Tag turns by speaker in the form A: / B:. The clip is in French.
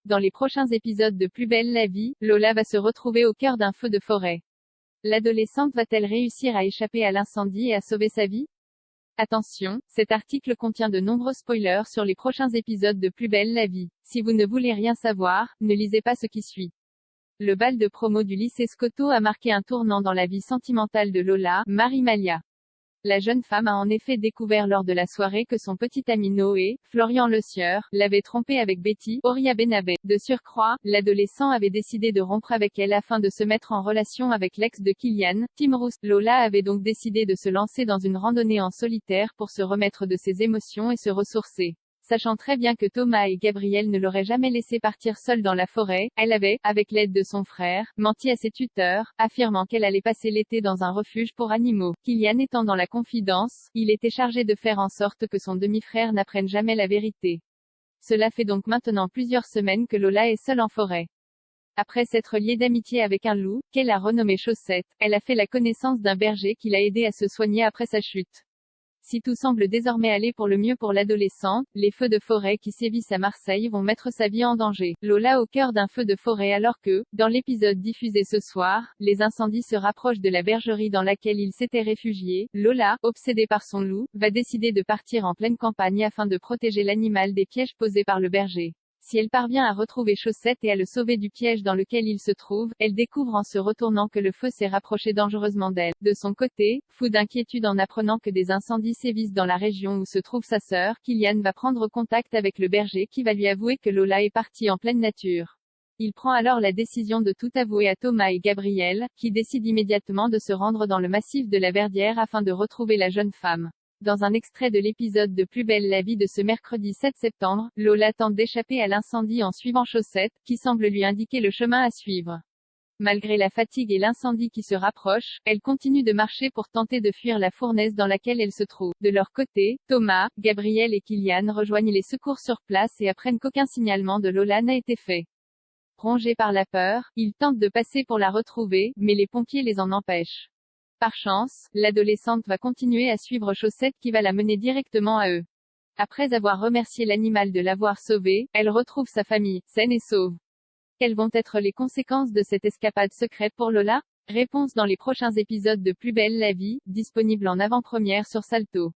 A: Dans les prochains épisodes de Plus belle la vie, Lola va se retrouver au cœur d'un feu de forêt. L'adolescente va-t-elle réussir à échapper à l'incendie et à sauver sa vie? Attention, cet article contient de nombreux spoilers sur les prochains épisodes de Plus belle la vie. Si vous ne voulez rien savoir, ne lisez pas ce qui suit. Le bal de promo du lycée Scotto a marqué un tournant dans la vie sentimentale de Lola, Marie Malia. La jeune femme a en effet découvert lors de la soirée que son petit ami Noé, Florian Le Sieur, l'avait trompée avec Betty, Oria Benabé. De surcroît, l'adolescent avait décidé de rompre avec elle afin de se mettre en relation avec l'ex de Kylian, Tim Roust. Lola avait donc décidé de se lancer dans une randonnée en solitaire pour se remettre de ses émotions et se ressourcer. Sachant très bien que Thomas et Gabriel ne l'auraient jamais laissé partir seule dans la forêt, elle avait, avec l'aide de son frère, menti à ses tuteurs, affirmant qu'elle allait passer l'été dans un refuge pour animaux. Kylian étant dans la confidence, il était chargé de faire en sorte que son demi-frère n'apprenne jamais la vérité. Cela fait donc maintenant plusieurs semaines que Lola est seule en forêt. Après s'être liée d'amitié avec un loup, qu'elle a renommé Chaussette, elle a fait la connaissance d'un berger qui l'a aidé à se soigner après sa chute. Si tout semble désormais aller pour le mieux pour l'adolescente, les feux de forêt qui sévissent à Marseille vont mettre sa vie en danger. Lola au cœur d'un feu de forêt alors que, dans l'épisode diffusé ce soir, les incendies se rapprochent de la bergerie dans laquelle il s'était réfugié. Lola, obsédée par son loup, va décider de partir en pleine campagne afin de protéger l'animal des pièges posés par le berger. Si elle parvient à retrouver Chaussette et à le sauver du piège dans lequel il se trouve, elle découvre en se retournant que le feu s'est rapproché dangereusement d'elle. De son côté, fou d'inquiétude en apprenant que des incendies sévissent dans la région où se trouve sa sœur, Kylian va prendre contact avec le berger qui va lui avouer que Lola est partie en pleine nature. Il prend alors la décision de tout avouer à Thomas et Gabriel, qui décident immédiatement de se rendre dans le massif de la Verdière afin de retrouver la jeune femme. Dans un extrait de l'épisode de Plus belle la vie de ce mercredi 7 septembre, Lola tente d'échapper à l'incendie en suivant Chaussette, qui semble lui indiquer le chemin à suivre. Malgré la fatigue et l'incendie qui se rapproche, elle continue de marcher pour tenter de fuir la fournaise dans laquelle elle se trouve. De leur côté, Thomas, Gabriel et Kylian rejoignent les secours sur place et apprennent qu'aucun signalement de Lola n'a été fait. Rongés par la peur, ils tentent de passer pour la retrouver, mais les pompiers les en empêchent. Par chance, l'adolescente va continuer à suivre Chaussette qui va la mener directement à eux. Après avoir remercié l'animal de l'avoir sauvée, elle retrouve sa famille, saine et sauve. Quelles vont être les conséquences de cette escapade secrète pour Lola? Réponse dans les prochains épisodes de Plus belle la vie, disponible en avant-première sur Salto.